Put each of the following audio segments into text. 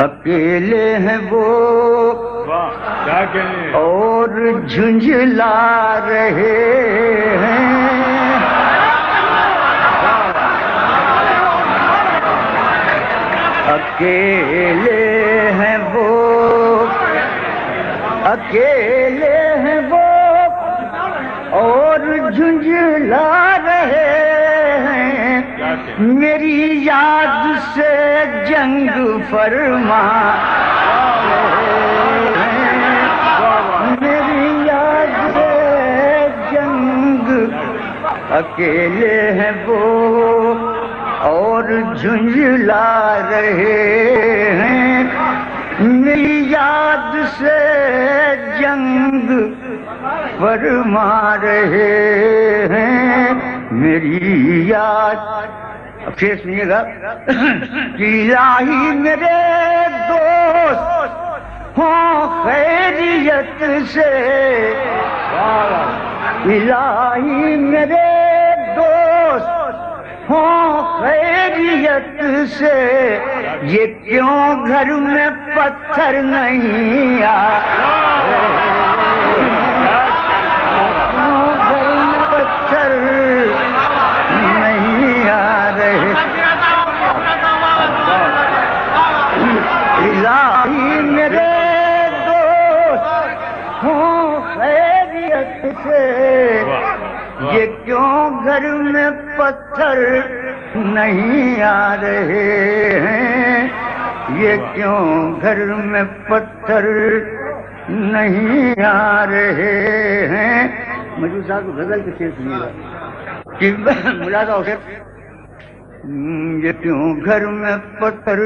اکیلے ہیں وہ اور جھنجھلا رہے ہیں، اکیلے ہیں وہ، اکیلے ہیں وہ اور جھنجھلا رہے ہیں، میری یاد سے جنگ فرما رہے ہیں، میری یاد سے جنگ، اکیلے ہیں وہ اور جھنجھلا رہے ہیں، میری یاد سے جنگ فرما رہے ہیں، میری یاد۔ اب پھر سنیے گا، الہی میرے دوست ہوں خیریت سے، الہی میرے دوست ہوں خیریت سے، یہ کیوں گھر میں پتھر نہیں آ الہی میرے دوست ہوں خیریت سے، یہ کیوں گھر میں پتھر نہیں آ رہے ہیں، یہ کیوں گھر میں پتھر نہیں آ رہے ہیں۔ مجھے صاحب کو غزل کے شعر سنیے گا کہ ملازہ ہو سر، یہ کیوں گھر میں پتھر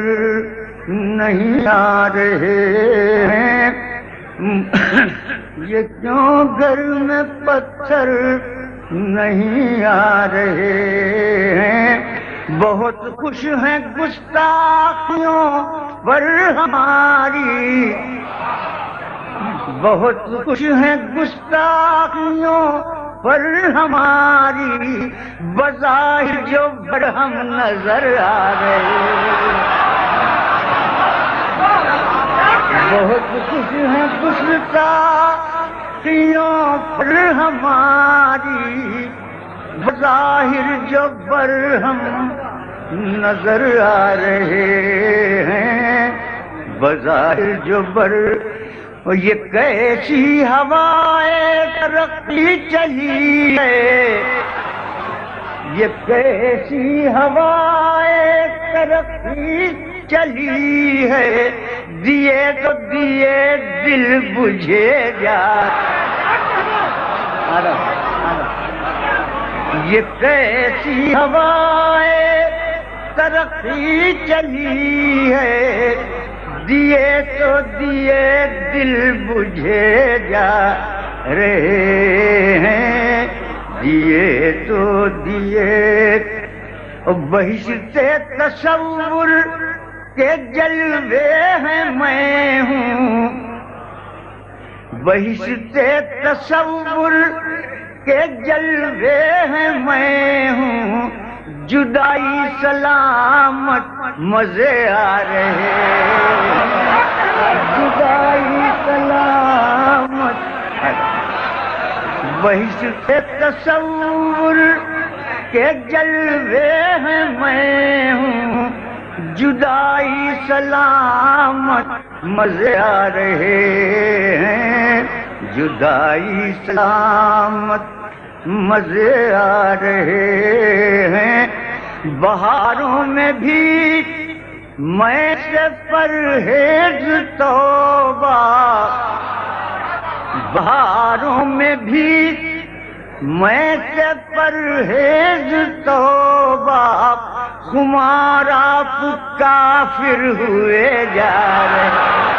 نہیں آ رہے ہیں، یہ کیوں گھر میں پتھر نہیں آ رہے ہیں، بہت خوش ہیں گستاخیوں پر ہماری، بہت خوش ہیں گستاخیوں پر ہماری، بظاہر جو برہم نظر آ رہے ہیں، بہت خوش ہیں گستاخیوں پر ہماری، بظاہر جو برہم نظر آ رہے ہیں، بظاہر جو یہ کیسی ہوائے ترقی چلی ہے، یہ کیسی ہوائے ترقی چلی ہے، دیے تو دیے دل بجھے جا، یہ کیسی ہوائے ترقی چلی ہے، دیے تو دیے دل بجھے جا رہے ہیں، دیے تو دیے بہشت تصور کے جلوے ہیں میں ہوں، بہشت تصور کے جلوے ہیں میں ہوں، جدائی سلامت مزے آ رہے ہیں، جدائی سلامت، بہشت تصور کے جلوے ہیں میں ہوں، جدائی سلامت مزے آ رہے ہیں، جدائی سلامت مزے آ رہے ہیں، بہاروں میں بھی میں سے پرہیز توبہ، بہاروں میں بھی میں سے پرہیز توبہ، خمار آپ کافر ہوئے جا رہے ہیں۔